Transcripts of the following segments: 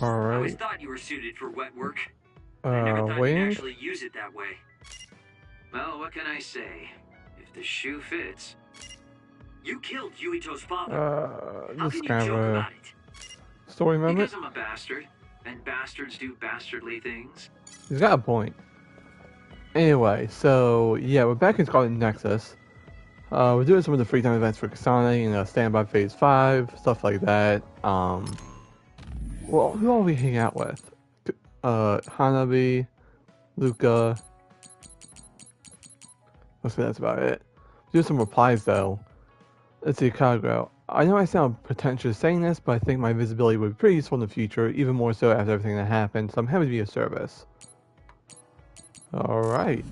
Alright. I always thought you were suited for wet work. I never thought you'd actually use it that way. Well, what can I say? If the shoe fits. You killed Yuito's father. How This can kind you joke of a about it? story moment. Because I'm a bastard, and bastards do bastardly things. He's got a point. Anyway, so yeah, we're back in Scarlet Nexus. We're doing some of the free time events for Kasane, standby phase 5, stuff like that. Well, who are we hanging out with? Hanabi, Luca. Let's say that's about it. Do some replies though. Let's see, Kagero. I know I sound pretentious saying this, but I think my visibility would be pretty useful in the future, even more so after everything that happened, so I'm happy to be of service. Alright.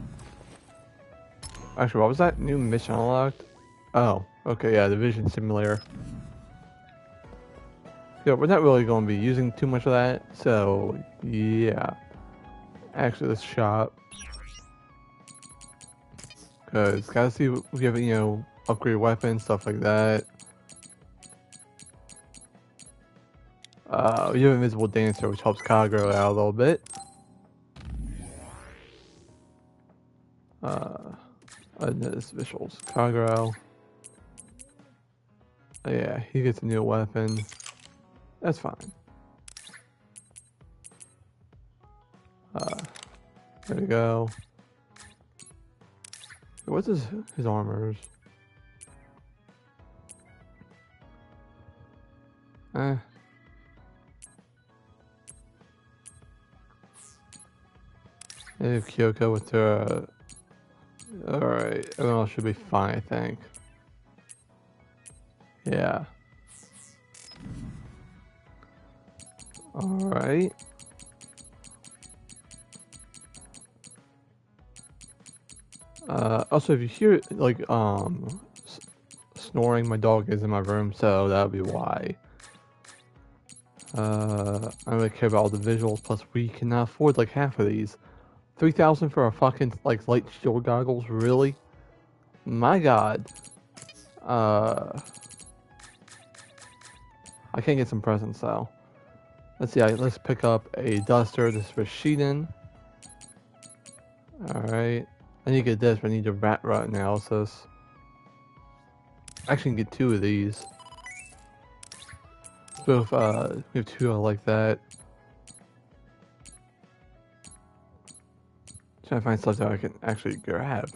Actually, what was that? New mission unlocked? Oh, okay, yeah, the vision simulator. Yeah, we're not really going to be using too much of that, so yeah. Actually, let's shop. Because, gotta see if we have, upgrade weapons, stuff like that. We have Invisible Dancer, which helps Kagero out a little bit. This visuals. Kagero. Oh, yeah, he gets a new weapon. That's fine. There we go. What's his armors? Maybe Kyoko with her. Alright, everyone else should be fine, I think. Yeah. Alright. Also, if you hear, snoring, my dog is in my room, so that would be why. I don't really care about all the visuals, plus we cannot afford, half of these. 3,000 for a fucking, light shield goggles? Really? My god. I can't get some presents, though. Let's see, let's pick up a duster. This is for Shiden. Alright. I need to get this, but I need a rat rot analysis. I actually can get 2 of these. Both, we have 2 like that. Trying to find stuff that I can actually grab.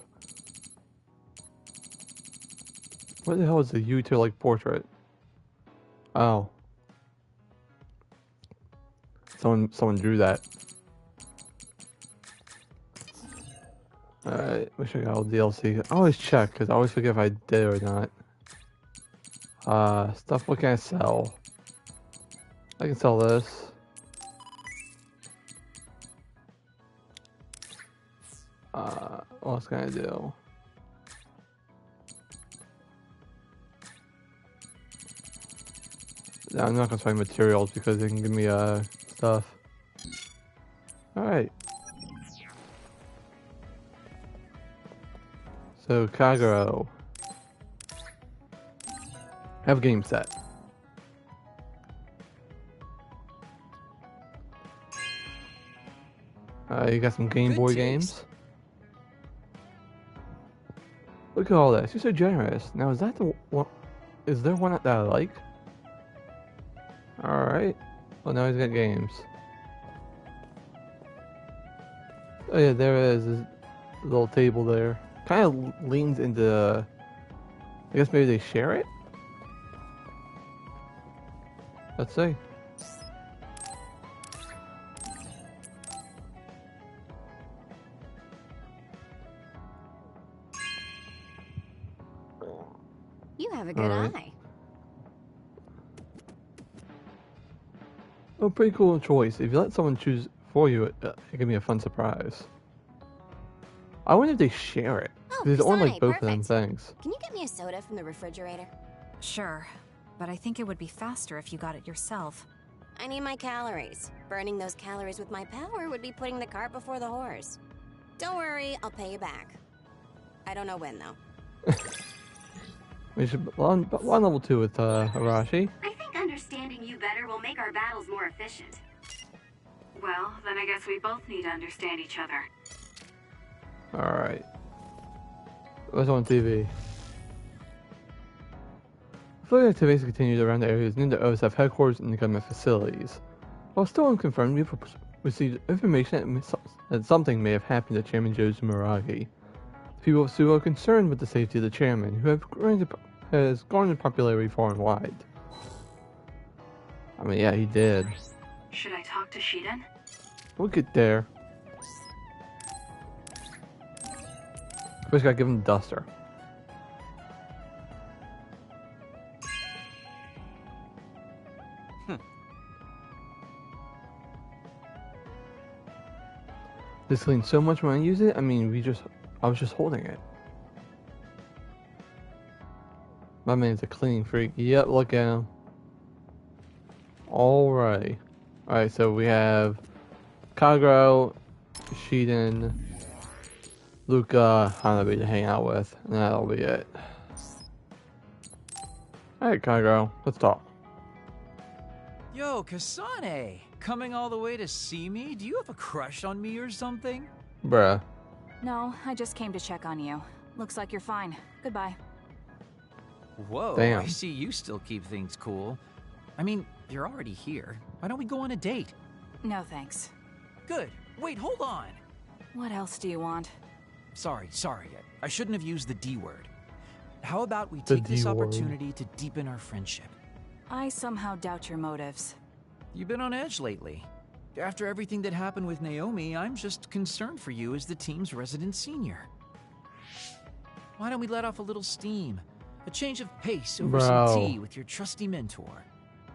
What the hell is the Yuito portrait? Oh. Someone drew that. Alright, wish I got all DLC. I always check, because I always forget if I did or not. Stuff what can I sell? I can sell this. What else can I do? No, I'm not gonna find materials because they can give me stuff. Alright. So Kagero. Have a game set. You got some Game Boy games. Look at all this. You're so generous. Now, is that the one? Is there one that I like? Alright. Well, now he's got games. Oh, yeah, there is. This little table there. Kind of leans into. I guess maybe they share it? Let's see. You have a good eye. Oh, pretty cool choice. If you let someone choose for you, it can be a fun surprise. I wonder if they share it. Oh, They own Kasane, both of them perfect. things. Can you get me a soda from the refrigerator? Sure, but I think it would be faster if you got it yourself. I need my calories. Burning those calories with my power would be putting the cart before the horse. Don't worry, I'll pay you back. I don't know when, though. We should on level 2 with Arashi. I think understanding you better will make our battles more efficient. Well, then I guess we both need to understand each other. Alright. What's on TV? Floating activities continued around the areas near the OSF headquarters and the government facilities. While still unconfirmed, we've received information that something may have happened to Chairman Joe Sumeragi. People of Sue are concerned with the safety of the chairman, who has garnered popularity far and wide. I mean, yeah, he did. Should I talk to Shiden? We'll get there. First, gotta give him the duster. This cleans so much when I use it. I mean, I was just holding it. My man's a cleaning freak. Yep, look at him. Alright. Alright, so we have Kagero, Shiden, Luca, Hanabi to hang out with, and that'll be it. Alright, Kagero, let's talk. Yo, Kasane! Coming all the way to see me? Do you have a crush on me or something? Bruh. No, I just came to check on you. Looks like you're fine. Goodbye. Whoa, Damn. I see you still keep things cool. I mean, you're already here. Why don't we go on a date? No thanks. Good. Wait, hold on. What else do you want? Sorry. I shouldn't have used the D word. How about we The take this D word. opportunity to deepen our friendship? I somehow doubt your motives. You've been on edge lately. After everything that happened with Naomi, I'm just concerned for you as the team's resident senior. Why don't we let off a little steam? A change of pace over some tea with your trusty mentor.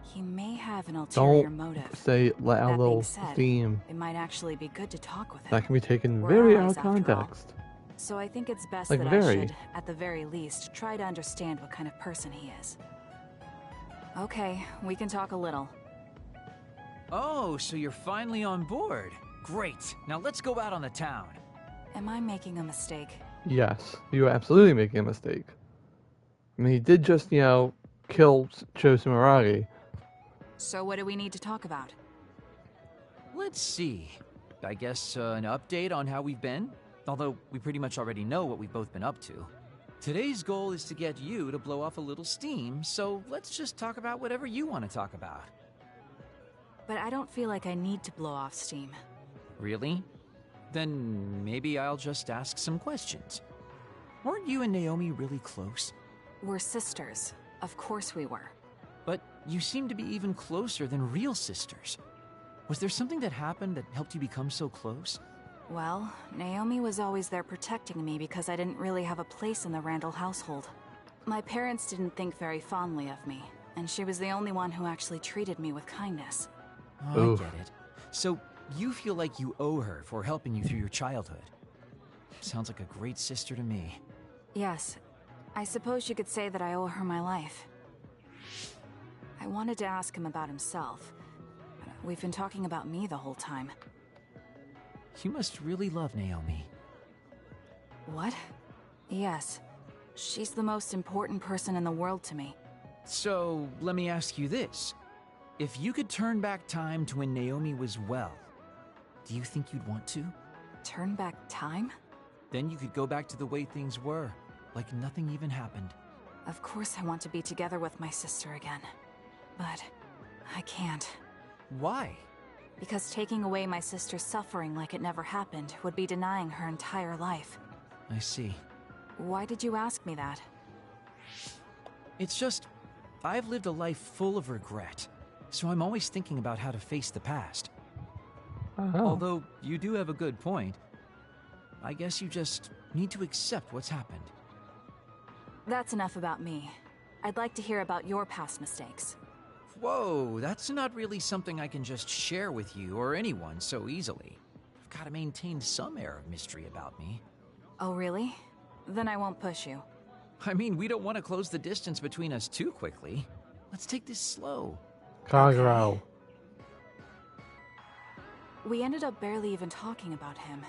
He may have an ulterior Don't motive. say let out That a little being said, theme. It might actually be good to talk with him. That can be taken We're very allies out of after all. context. So I think it's best Like that very. I should, at the very least, try to understand what kind of person he is. Okay, we can talk a little. Oh, so you're finally on board. Great. Now let's go out on the town. Am I making a mistake? Yes, you are absolutely making a mistake. I mean, he did just, kill Joe Sumeragi. So what do we need to talk about? Let's see. I guess an update on how we've been? Although we pretty much already know what we've both been up to. Today's goal is to get you to blow off a little steam, so let's just talk about whatever you want to talk about. But I don't feel like I need to blow off steam. Really? Then maybe I'll just ask some questions. Weren't you and Naomi really close? We're sisters. Of course we were. But you seem to be even closer than real sisters. Was there something that happened that helped you become so close? Well, Naomi was always there protecting me because I didn't really have a place in the Randall household. My parents didn't think very fondly of me, and she was the only one who actually treated me with kindness. Oh, Oof. I get it. So you feel like you owe her for helping you through your childhood. Sounds like a great sister to me. Yes, I suppose you could say that I owe her my life. I wanted to ask him about himself. We've been talking about me the whole time. You must really love Naomi. What? Yes. She's the most important person in the world to me. So, let me ask you this. If you could turn back time to when Naomi was well, do you think you'd want to? Turn back time? Then you could go back to the way things were, like nothing even happened. Of course I want to be together with my sister again. But I can't. Why? Because taking away my sister's suffering like it never happened would be denying her entire life. I see. Why did you ask me that? It's just, I've lived a life full of regret, so I'm always thinking about how to face the past. Oh. Although, you do have a good point. I guess you just need to accept what's happened. That's enough about me. I'd like to hear about your past mistakes. Whoa, that's not really something I can just share with you or anyone so easily. I've got to maintain some air of mystery about me. Oh, really? Then I won't push you. I mean, we don't want to close the distance between us too quickly. Let's take this slow. Kagero. We ended up barely even talking about him.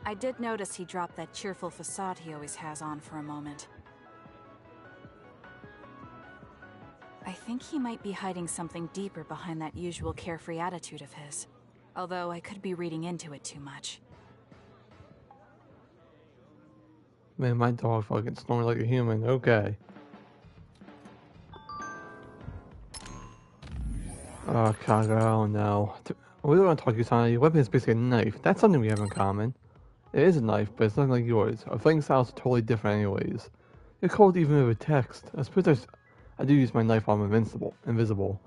I did notice he dropped that cheerful facade he always has on for a moment. I think he might be hiding something deeper behind that usual carefree attitude of his. Although I could be reading into it too much. Man, my dog fucking snoring like a human. Okay. Oh, Kaga, oh no. We don't want to talk to you, Kasane. Your weapon is basically a knife. That's something we have in common. It is a knife, but it's nothing like yours. Our fighting styles are totally different anyways. You're cold even with text. I suppose I do use my knife while I'm invisible.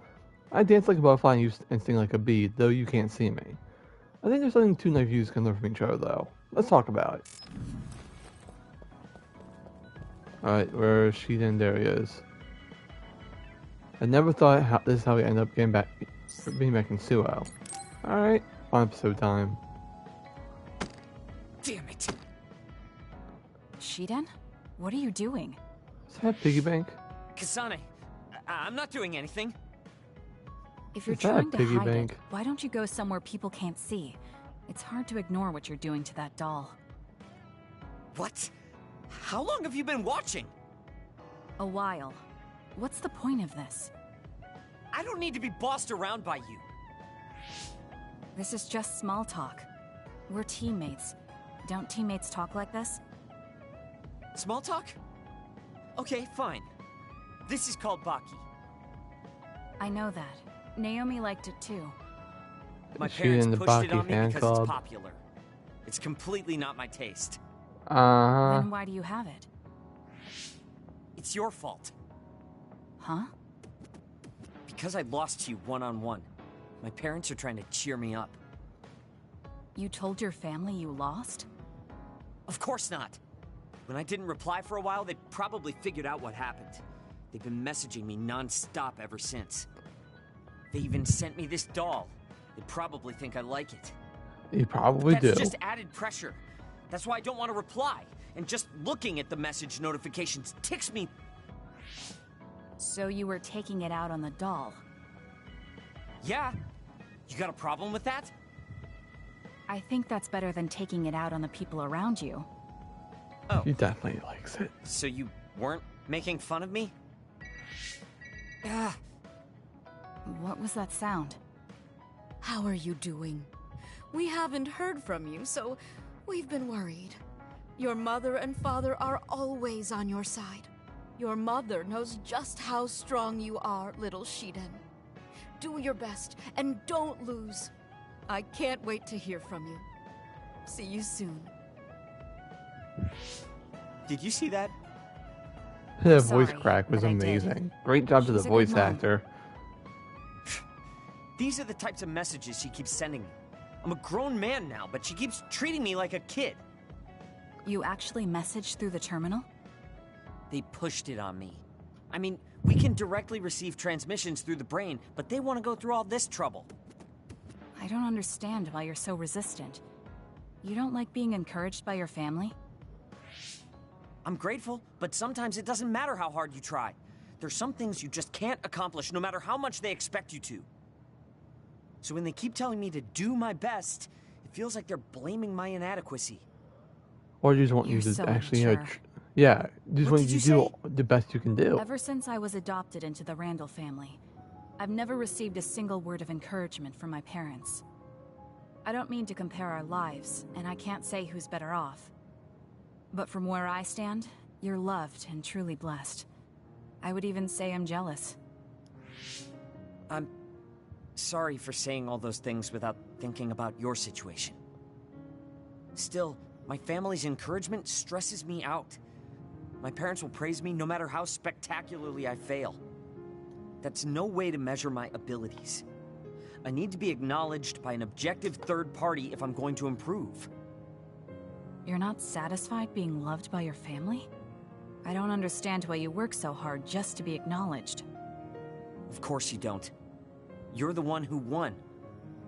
I dance like a butterfly and sting like a bee, though you can't see me. I think there's something two knife users can learn from each other, though. Let's talk about it. Alright, where's Shiden? There he is. I never thought this is how we end up being back in Suo. Alright, fun episode time. Damn it! Shiden? What are you doing? Is that a piggy bank? Kasane, I'm not doing anything. If you're Is that a trying to piggy hide bank? it, why don't you go somewhere people can't see? It's hard to ignore what you're doing to that doll. What? How long have you been watching? A while. What's the point of this? I don't need to be bossed around by you. This is just small talk. We're teammates. Don't teammates talk like this? Small talk? Okay, fine. This is called Baki. I know that. Naomi liked it too. My She parents in the pushed it Baki on me fan because club. it's popular. It's completely not my taste. Then why do you have it? It's your fault. Huh? Because I lost you one-on-one. My parents are trying to cheer me up. You told your family you lost? Of course not. When I didn't reply for a while, they probably figured out what happened. They've been messaging me non-stop ever since. They even sent me this doll. They probably think I like it. You probably do. That's just added pressure. That's why I don't want to reply. And just looking at the message notifications ticks me. So you were taking it out on the doll? Yeah? You got a problem with that? I think that's better than taking it out on the people around you. Oh, He definitely likes it. so you weren't making fun of me? Ah, What was that sound? How are you doing? We haven't heard from you, so we've been worried. Your mother and father are always on your side. Your mother knows just how strong you are, little Shiden. Do your best and don't lose. I can't wait to hear from you. See you soon. did you see that? The Sorry, voice crack was but I did. amazing. Great job to the She's a good voice mom. actor. These are the types of messages she keeps sending me. I'm a grown man now, but she keeps treating me like a kid. You actually messaged through the terminal? They pushed it on me. I mean, we can directly receive transmissions through the brain, but they want to go through all this trouble. I don't understand why you're so resistant. You don't like being encouraged by your family? I'm grateful, but sometimes it doesn't matter how hard you try. There's some things you just can't accomplish no matter how much they expect you to. So when they keep telling me to do my best, it feels like they're blaming my inadequacy. Or you just want you You're to so actually, immature. yeah, just What want did you to you do say? the best you can do. Ever since I was adopted into the Randall family, I've never received a single word of encouragement from my parents. I don't mean to compare our lives, and I can't say who's better off. But from where I stand, you're loved and truly blessed. I would even say I'm jealous. I'm sorry for saying all those things without thinking about your situation. Still, my family's encouragement stresses me out. My parents will praise me no matter how spectacularly I fail. That's no way to measure my abilities. I need to be acknowledged by an objective third party if I'm going to improve. You're not satisfied being loved by your family? I don't understand why you work so hard just to be acknowledged. Of course you don't. You're the one who won,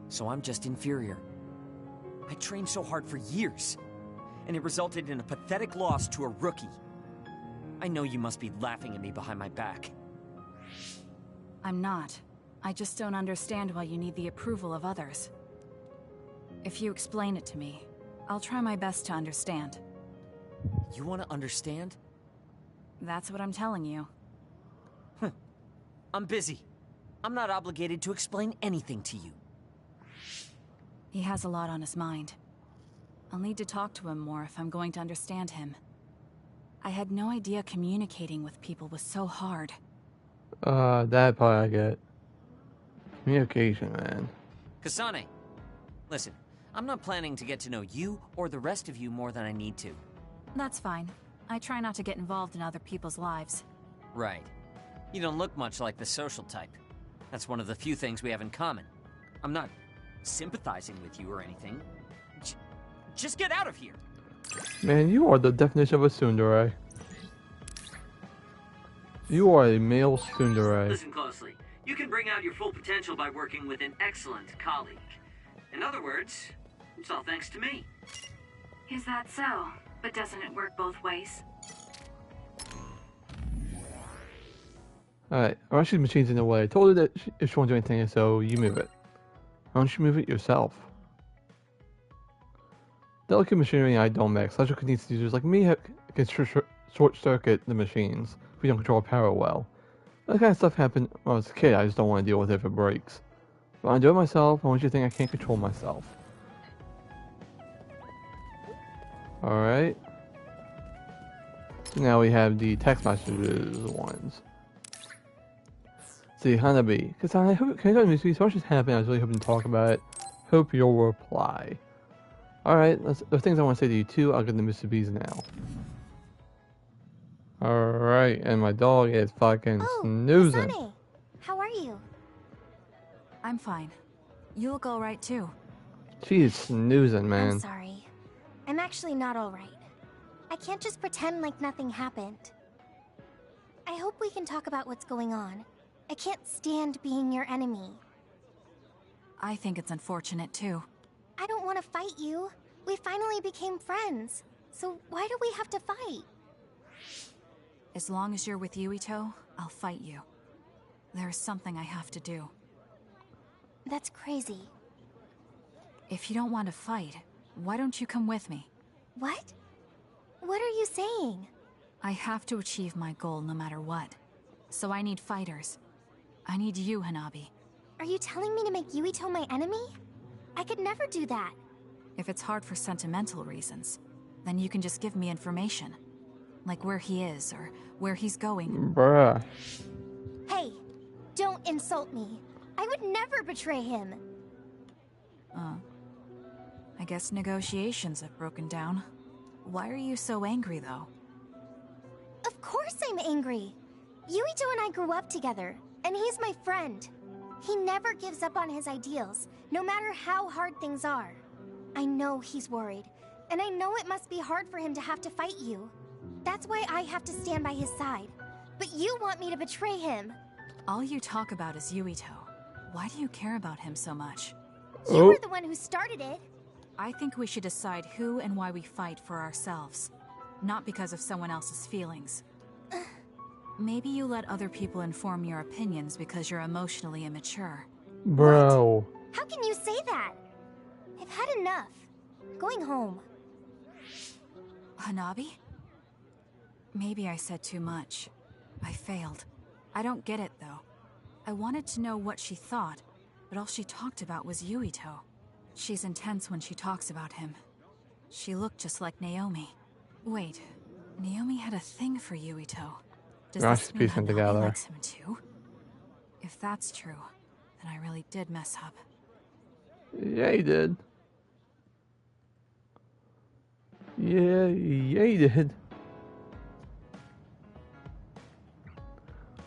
so I'm just inferior. I trained so hard for years, and it resulted in a pathetic loss to a rookie. I know you must be laughing at me behind my back. I'm not. I just don't understand why you need the approval of others. If you explain it to me, I'll try my best to understand. You want to understand? That's what I'm telling you. I'm busy. I'm not obligated to explain anything to you. He has a lot on his mind. I'll need to talk to him more if I'm going to understand him. I had no idea communicating with people was so hard. That part I get. Communication, man. Kasane, listen, I'm not planning to get to know you or the rest of you more than I need to. That's fine. I try not to get involved in other people's lives. Right. You don't look much like the social type. That's one of the few things we have in common. I'm not sympathizing with you or anything. Just get out of here! Man, you are the definition of a tsundere. You are a male tsundere. Listen closely. You can bring out your full potential by working with an excellent colleague. In other words, it's all thanks to me. Is that so? But doesn't it work both ways? Alright, Archie's machine's in the way. I told her that if she won't do anything, so you move it. Why don't you move it yourself? Delicate machinery and I don't mix. Electrical needs users like me can short-circuit the machines if we don't control power well. That kind of stuff happened when I was a kid. I just don't want to deal with it if it breaks. But I do it myself. I want you to think I can't control myself. Alright. So now we have the text messages ones. See, Hanabi. Because I hope, can I go to Misubi? So much has happened. I was really hoping to talk about it. Hope you'll reply. Alright, the things I want to say to you too, I'll get the Mitsubis now. Alright, and my dog is fucking snoozing. Kasane, how are you? I'm fine. You look alright too. She is snoozing, man. I'm sorry. I'm actually not alright. I can't just pretend like nothing happened. I hope we can talk about what's going on. I can't stand being your enemy. I think it's unfortunate too. I don't want to fight you. We finally became friends. So why do we have to fight? As long as you're with Yuito, I'll fight you. There's something I have to do. That's crazy. If you don't want to fight, why don't you come with me? What? What are you saying? I have to achieve my goal no matter what. So I need fighters. I need you, Hanabi. Are you telling me to make Yuito my enemy? I could never do that. If it's hard for sentimental reasons, then you can just give me information. Like where he is, or where he's going. Bruh. Hey, don't insult me. I would never betray him. I guess negotiations have broken down. Why are you so angry, though? Of course I'm angry. Yuito and I grew up together, and he's my friend. He never gives up on his ideals, no matter how hard things are. I know he's worried, and I know it must be hard for him to have to fight you. That's why I have to stand by his side. But you want me to betray him. All you talk about is Yuito. Why do you care about him so much? You were the one who started it. I think we should decide who and why we fight for ourselves, not because of someone else's feelings. Maybe you let other people inform your opinions because you're emotionally immature. Bro. What? How can you say that? I've had enough. Going home. Hanabi? Maybe I said too much. I failed. I don't get it, though. I wanted to know what she thought, but all she talked about was Yuito. She's intense when she talks about him. She looked just like Naomi. Wait, Naomi had a thing for Yuito. Does this mean Hanabi likes him too? If that's true, then I really did mess up. Yeah, he did. Yeah, he did.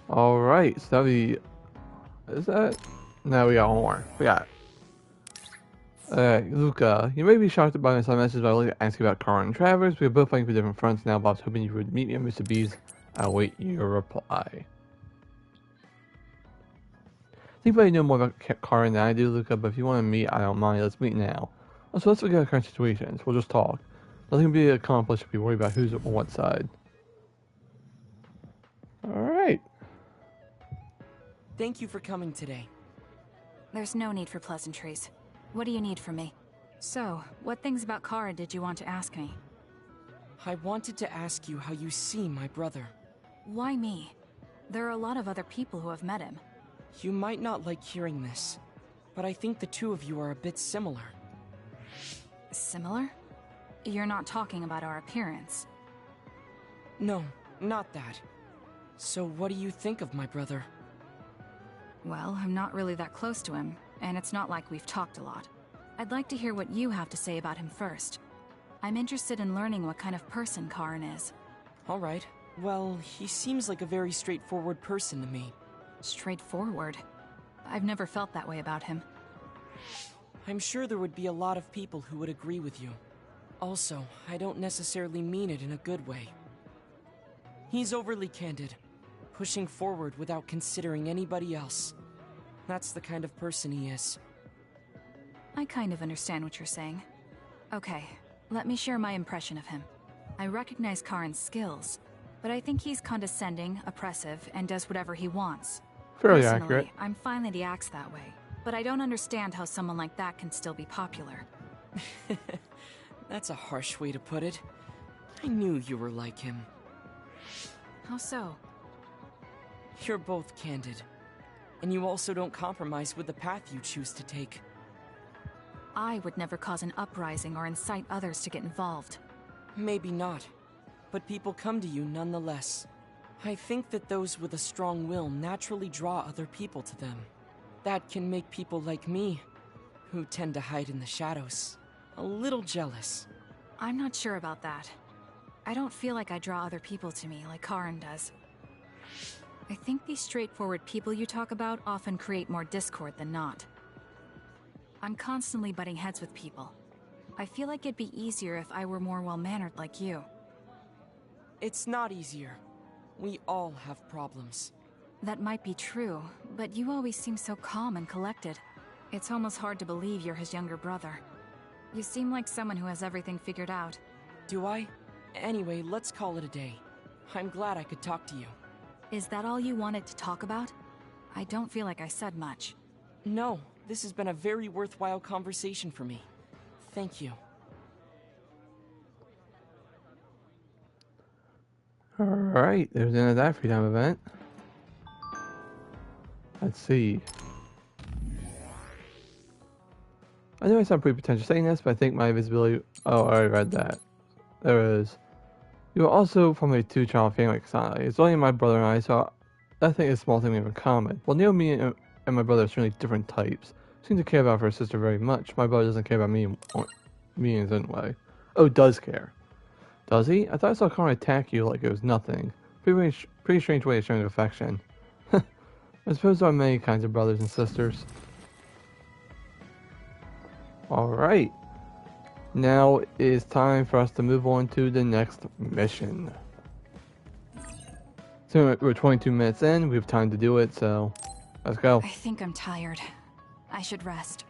Alright, so is that? No, we got one more. We got. Alright, Luca, you may be shocked by my side message, but I'd like to ask you about Karen Travers. We are both fighting for different fronts now, but I was hoping you would meet me at Mr. B's. I'll wait your reply. I think you know more about Karen than I do, Luca, but if you want to meet, I don't mind. Let's meet now. Also, let's look at our current situations. We'll just talk. Nothing can be accomplished if we worry about who's on what side. Alright. Thank you for coming today. There's no need for pleasantries. What do you need from me? So, what things about Kara did you want to ask me? I wanted to ask you how you see my brother. Why me? There are a lot of other people who have met him. You might not like hearing this, but I think the two of you are a bit similar. Similar? You're not talking about our appearance. No, not that. So what do you think of my brother? Well, I'm not really that close to him, and it's not like we've talked a lot. I'd like to hear what you have to say about him first. I'm interested in learning what kind of person Karen is. All right. Well, he seems like a very straightforward person to me. Straightforward? I've never felt that way about him. I'm sure there would be a lot of people who would agree with you. Also, I don't necessarily mean it in a good way. He's overly candid, pushing forward without considering anybody else. That's the kind of person he is. I kind of understand what you're saying. Okay, let me share my impression of him. I recognize Karen's skills, but I think he's condescending, oppressive, and does whatever he wants. Fairly Personally, accurate. I'm fine that he acts that way, but I don't understand how someone like that can still be popular. That's a harsh way to put it. I knew you were like him. How so? You're both candid. And you also don't compromise with the path you choose to take. I would never cause an uprising or incite others to get involved. Maybe not, but people come to you nonetheless. I think that those with a strong will naturally draw other people to them. That can make people like me, who tend to hide in the shadows, a little jealous. I'm not sure about that. I don't feel like I draw other people to me like Karen does. I think these straightforward people you talk about often create more discord than not. I'm constantly butting heads with people. I feel like it'd be easier if I were more well-mannered like you. It's not easier. We all have problems. That might be true, but you always seem so calm and collected. It's almost hard to believe you're his younger brother. You seem like someone who has everything figured out. Do I? Anyway, let's call it a day. I'm glad I could talk to you. Is that all you wanted to talk about? I don't feel like I said much. No, this has been a very worthwhile conversation for me. Thank you. Alright, there's the end of that free time event. Let's see. I know I sound pretty pretentious saying this, but I think my visibility... Oh, I already read that. There is. You are also from a two-child family, Kasane. It's only my brother and I, so I think it's a small thing we have in common. Well, Naomi and my brother are certainly different types. Seem to care about her sister very much. My brother doesn't care about me in his own way. Oh, does care. Does he? I thought I saw Karen attack you like it was nothing. Pretty strange way of showing affection. I suppose there are many kinds of brothers and sisters. Alright. Now it is time for us to move on to the next mission. So we're 22 minutes in, we have time to do it, so let's go. I think I'm tired. I should rest.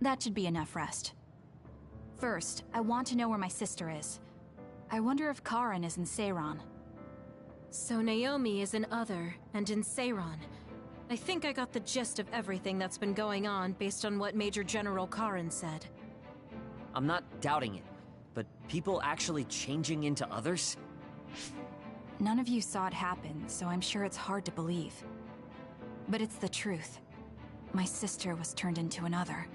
That should be enough rest. First, I want to know where my sister is. I wonder if Karen is in Seiran. So Naomi is in Other, and in Seiran. I think I got the gist of everything that's been going on based on what Major General Karen said. I'm not doubting it, but people actually changing into others? None of you saw it happen, so I'm sure it's hard to believe. But it's the truth. My sister was turned into another.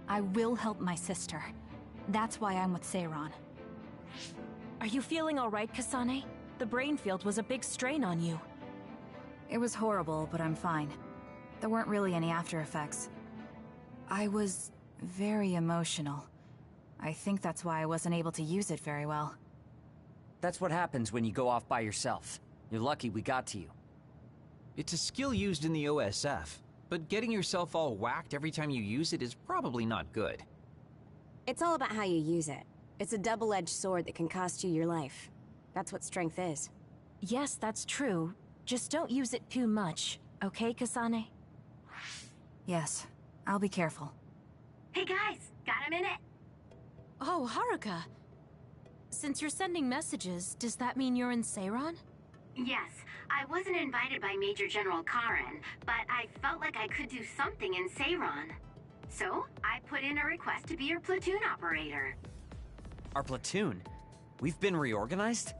I will help my sister. That's why I'm with Seiran. Are you feeling alright, Kasane? The brain field was a big strain on you. It was horrible, but I'm fine. There weren't really any after effects. I was very emotional. I think that's why I wasn't able to use it very well. That's what happens when you go off by yourself. You're lucky we got to you. It's a skill used in the OSF, but getting yourself all whacked every time you use it is probably not good. It's all about how you use it. It's a double-edged sword that can cost you your life. That's what strength is. Yes, that's true. Just don't use it too much, okay, Kasane? Yes, I'll be careful. Hey guys, got a minute? Oh, Haruka. Since you're sending messages, does that mean you're in Seiran? Yes, I wasn't invited by Major General Karen, but I felt like I could do something in Seiran. So, I put in a request to be your platoon operator. Our platoon? We've been reorganized?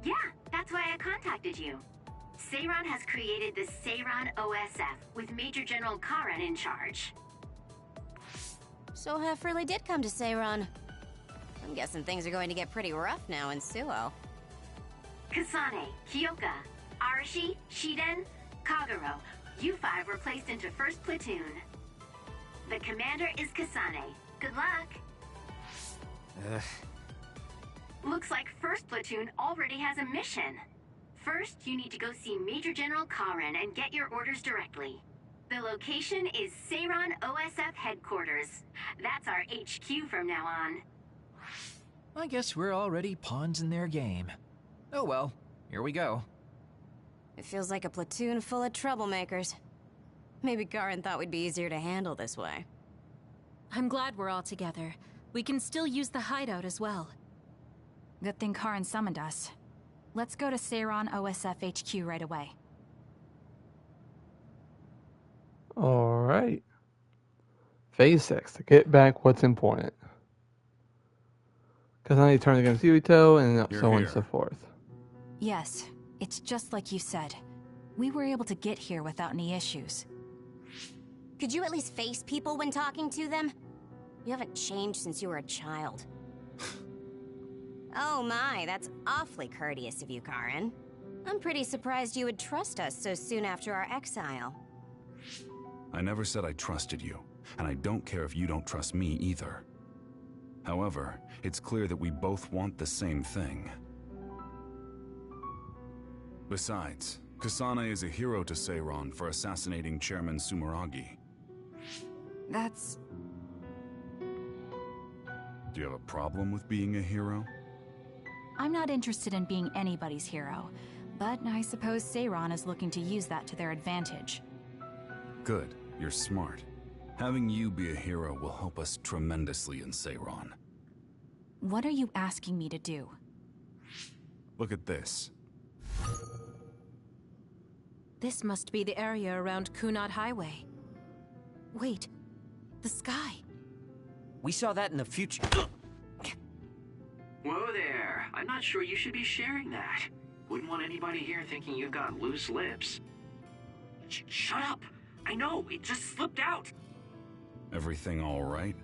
Yeah, that's why I contacted you. Seiran has created the Seiran OSF with Major General Karen in charge. So Hef really did come to Seiran. I'm guessing things are going to get pretty rough now in Suo. Kasane, Kyoka, Arashi, Shiden, Kagero, you 5 were placed into 1st Platoon. The commander is Kasane. Good luck. Looks like 1st Platoon already has a mission. First, you need to go see Major General Karen and get your orders directly. The location is Seiran OSF headquarters. That's our HQ from now on. I guess we're already pawns in their game. Oh well, here we go. It feels like a platoon full of troublemakers. Maybe Karen thought we'd be easier to handle this way. I'm glad we're all together. We can still use the hideout as well. Good thing Karen summoned us. Let's go to Seiran OSF HQ right away. Alright. Phase 6. To get back what's important. Kasane turned against Yuito, and so on and so forth. Yes, it's just like you said. We were able to get here without any issues. Could you at least face people when talking to them? You haven't changed since you were a child. Oh my, that's awfully courteous of you, Karen. I'm pretty surprised you would trust us so soon after our exile. I never said I trusted you, and I don't care if you don't trust me either. However, it's clear that we both want the same thing. Besides, Kasane is a hero to Seiran for assassinating Chairman Sumeragi. That's... Do you have a problem with being a hero? I'm not interested in being anybody's hero, but I suppose Seiran is looking to use that to their advantage. Good, you're smart. Having you be a hero will help us tremendously in Seiran. What are you asking me to do? Look at this. This must be the area around Kunad Highway. Wait, the sky. We saw that in the future. Whoa there. I'm not sure you should be sharing that. Wouldn't want anybody here thinking you've got loose lips. Shut up! I know, it just slipped out! Everything all right?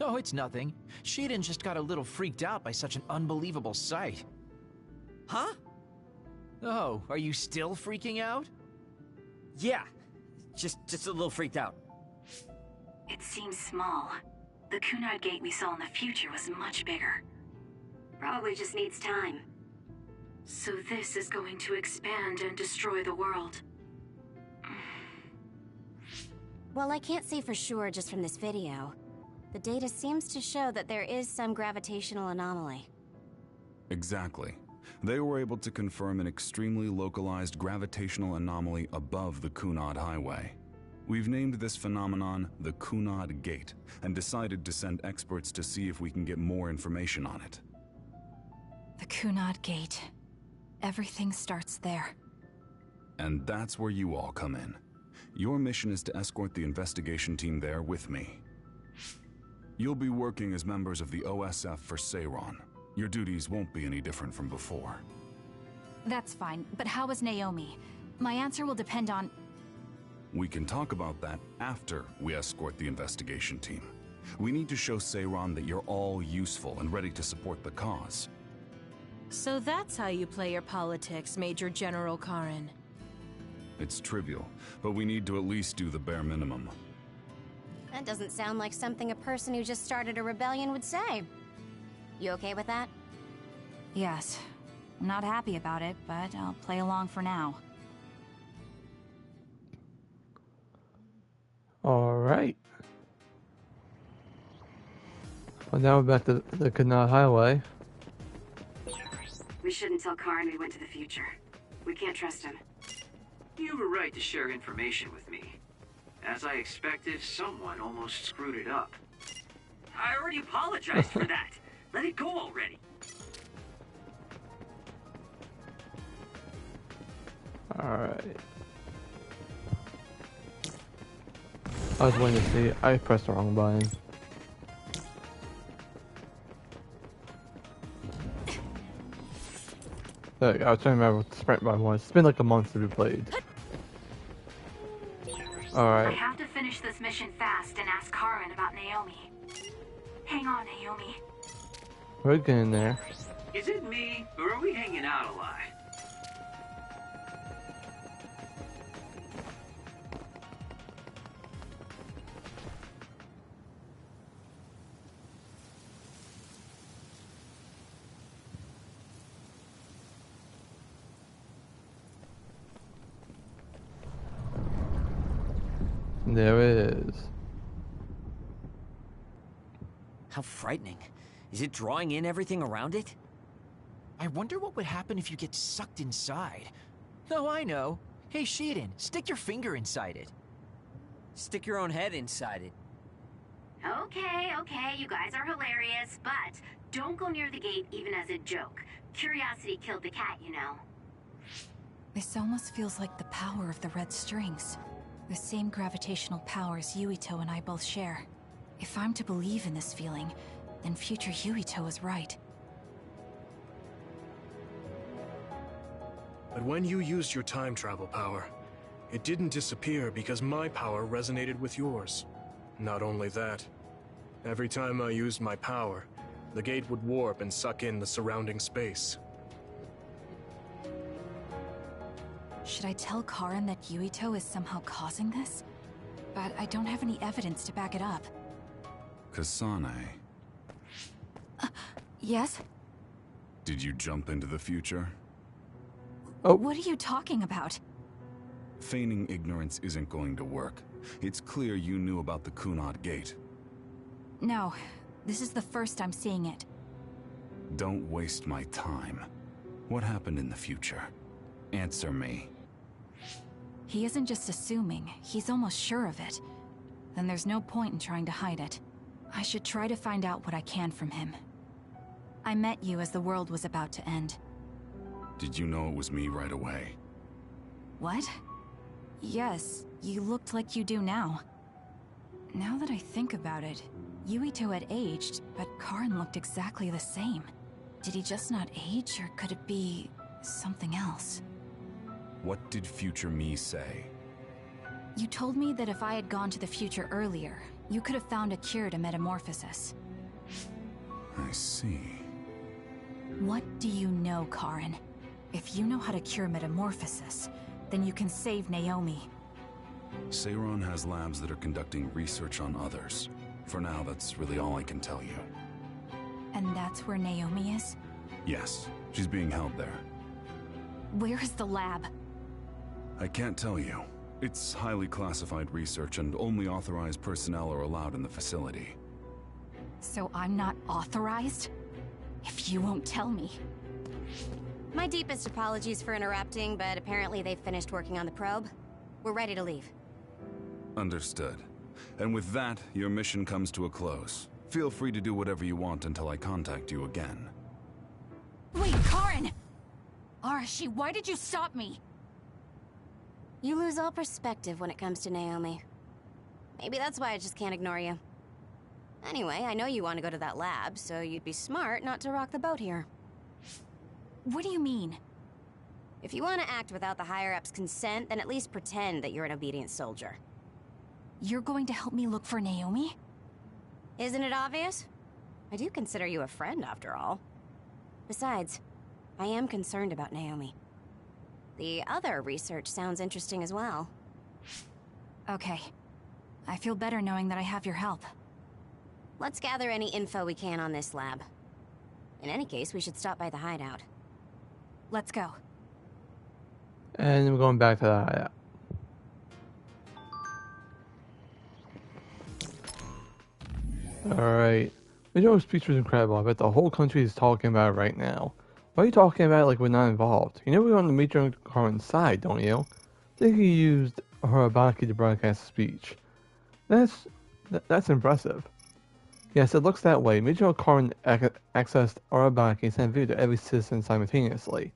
Oh, it's nothing. Shiden just got a little freaked out by such an unbelievable sight. Huh? Oh, are you still freaking out? Yeah. Just a little freaked out. It seems small. The Kunad gate we saw in the future was much bigger. Probably just needs time. So this is going to expand and destroy the world. Well, I can't say for sure just from this video. The data seems to show that there is some gravitational anomaly. Exactly. They were able to confirm an extremely localized gravitational anomaly above the Kunad Highway. We've named this phenomenon the Kunad Gate, and decided to send experts to see if we can get more information on it. The Kunad Gate. Everything starts there. And that's where you all come in. Your mission is to escort the investigation team there with me. You'll be working as members of the OSF for Seiran. Your duties won't be any different from before. That's fine, but how is Naomi? My answer will depend on... We can talk about that after we escort the investigation team. We need to show Seiran that you're all useful and ready to support the cause. So that's how you play your politics, Major General Karen. It's trivial, but we need to at least do the bare minimum. That doesn't sound like something a person who just started a rebellion would say. You okay with that? Yes. I'm not happy about it, but I'll play along for now. Alright. Well, now we're back to the Kunad Highway. We shouldn't tell Karen we went to the future. We can't trust him. You have a right to share information with me. As I expected, someone almost screwed it up. I already apologized for that. Let it go already. Alright. I was waiting to see. I pressed the wrong button. There we go. I was trying to remember what the sprint button was. It's been like a month since we played. Alright. I have to finish this mission fast and ask Karen about Naomi. Hang on, Naomi. We're getting there. Is it me, or are we hanging out a lot? There it is. How frightening. Is it drawing in everything around it? I wonder what would happen if you get sucked inside. Oh, I know. Hey, Shiden, stick your finger inside it. Stick your own head inside it. Okay, you guys are hilarious, but don't go near the gate even as a joke. Curiosity killed the cat, you know. This almost feels like the power of the red strings. The same gravitational powers Yuito and I both share. If I'm to believe in this feeling, then future Yuito is right. But when you used your time travel power, it didn't disappear because my power resonated with yours. Not only that, every time I used my power, the gate would warp and suck in the surrounding space. Should I tell Karen that Yuito is somehow causing this? But I don't have any evidence to back it up. Kasane. Yes? Did you jump into the future? Oh. What are you talking about? Feigning ignorance isn't going to work. It's clear you knew about the Kunad Gate. No, this is the first I'm seeing it. Don't waste my time. What happened in the future? Answer me. He isn't just assuming, he's almost sure of it. Then there's no point in trying to hide it. I should try to find out what I can from him. I met you as the world was about to end. Did you know it was me right away? What? Yes, you looked like you do now. Now that I think about it, Yuito had aged, but Karen looked exactly the same. Did he just not age, or could it be something else? What did future me say? You told me that if I had gone to the future earlier, you could have found a cure to metamorphosis. I see. What do you know, Karen? If you know how to cure metamorphosis, then you can save Naomi. Seiran has labs that are conducting research on others. For now, that's really all I can tell you. And that's where Naomi is? Yes, she's being held there. Where is the lab? I can't tell you. It's highly classified research and only authorized personnel are allowed in the facility. So I'm not authorized? If you won't tell me. My deepest apologies for interrupting, but apparently they've finished working on the probe. We're ready to leave. Understood. And with that, your mission comes to a close. Feel free to do whatever you want until I contact you again. Wait, Karen! Arashi, why did you stop me? You lose all perspective when it comes to Naomi. Maybe that's why I just can't ignore you. Anyway, I know you want to go to that lab, so you'd be smart not to rock the boat here. What do you mean? If you want to act without the higher-ups' consent, then at least pretend that you're an obedient soldier. You're going to help me look for Naomi? Isn't it obvious? I do consider you a friend, after all. Besides, I am concerned about Naomi. The other research sounds interesting as well. Okay. I feel better knowing that I have your help. Let's gather any info we can on this lab. In any case, we should stop by the hideout. Let's go. And we're going back to the hideout. Alright. Mijo's speech was incredible. I bet the whole country is talking about it right now. Why are you talking about it like we're not involved? You know we're on the Mijo Karen's side, don't you? I think he used Horabaki to broadcast the speech. That's impressive. Yes, it looks that way. Mijo Karen accessed Horabaki and sent video to every citizen simultaneously.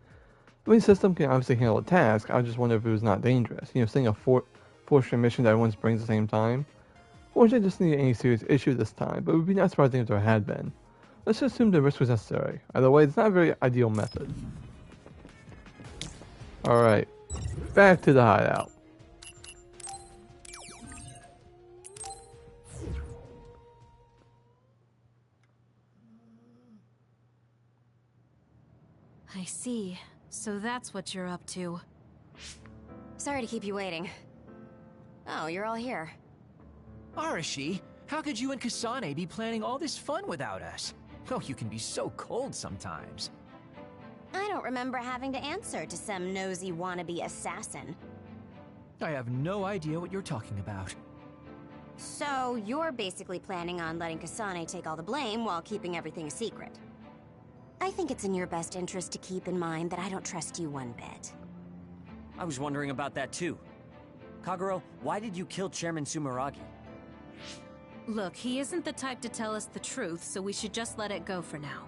I mean, the system can obviously handle a task. I just wonder if it was not dangerous. You know, seeing a forced mission that everyone's brings at the same time. Fortunately, I just need any serious issue this time, but it would be not surprising if there had been. Let's just assume the risk was necessary. Either way, it's not a very ideal method. Alright, back to the hideout. I see. So that's what you're up to. Sorry to keep you waiting. Oh, you're all here. Arashi, how could you and Kasane be planning all this fun without us? Oh, you can be so cold sometimes. I don't remember having to answer to some nosy wannabe assassin. I have no idea what you're talking about. So, you're basically planning on letting Kasane take all the blame while keeping everything a secret. I think it's in your best interest to keep in mind that I don't trust you one bit. I was wondering about that too. Kagero, why did you kill Chairman Sumeragi? Look, he isn't the type to tell us the truth, so we should just let it go for now.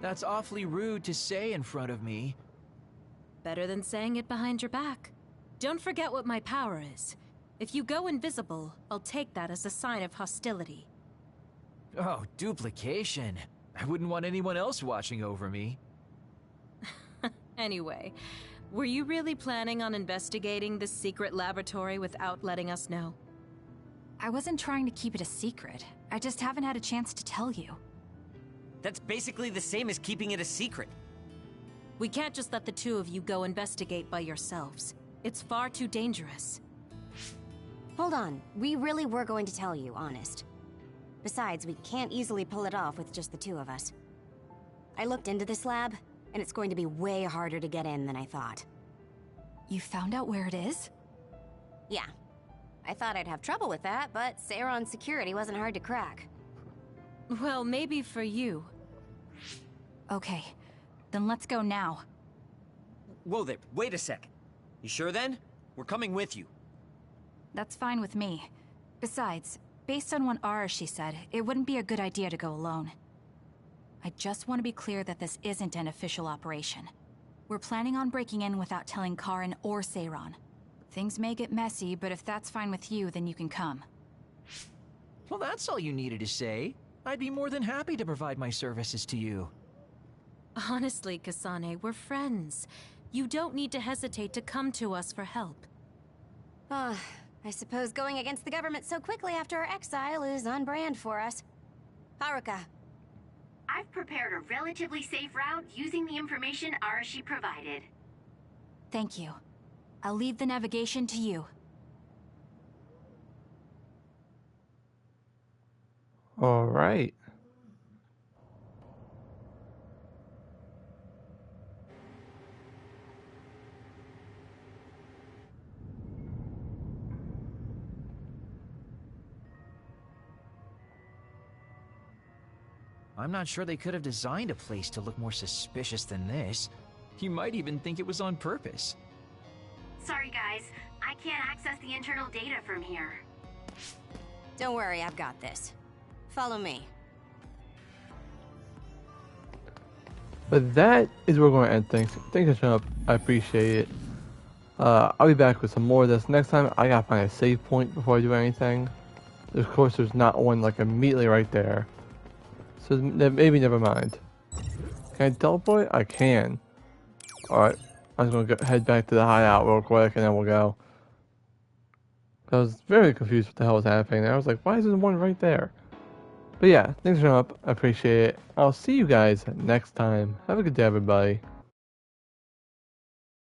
That's awfully rude to say in front of me. Better than saying it behind your back. Don't forget what my power is. If you go invisible, I'll take that as a sign of hostility. Oh, duplication. I wouldn't want anyone else watching over me. Anyway, were you really planning on investigating this secret laboratory without letting us know? I wasn't trying to keep it a secret. I just haven't had a chance to tell you. That's basically the same as keeping it a secret. We can't just let the two of you go investigate by yourselves. It's far too dangerous. Hold on, we really were going to tell you, honest. Besides, we can't easily pull it off with just the two of us. I looked into this lab, and it's going to be way harder to get in than I thought. You found out where it is? Yeah. I thought I'd have trouble with that, but Seiran's security wasn't hard to crack. Well, maybe for you. Okay, then let's go now. Whoa there, wait a sec. You sure then? We're coming with you. That's fine with me. Besides, based on what Arashi said, it wouldn't be a good idea to go alone. I just want to be clear that this isn't an official operation. We're planning on breaking in without telling Karen or Seiran. Things may get messy, but if that's fine with you, then you can come. Well, that's all you needed to say. I'd be more than happy to provide my services to you. Honestly, Kasane, we're friends. You don't need to hesitate to come to us for help. I suppose going against the government so quickly after our exile is on brand for us. Haruka. I've prepared a relatively safe route using the information Arashi provided. Thank you. I'll leave the navigation to you. All right. I'm not sure they could have designed a place to look more suspicious than this. You might even think it was on purpose. Sorry guys, I can't access the internal data from here. Don't worry, I've got this. Follow me. But that is where we're going to end things. Thanks for showing up. I appreciate it. I'll be back with some more of this next time. I gotta find a save point before I do anything. Of course, there's not one like immediately right there. So maybe never mind. Can I teleport? I can. Alright. I'm just going to head back to the hideout real quick and then we'll go. I was very confused what the hell was happening there. I was like, why isn't one right there? But yeah, thanks for showing up. I appreciate it. I'll see you guys next time. Have a good day, everybody.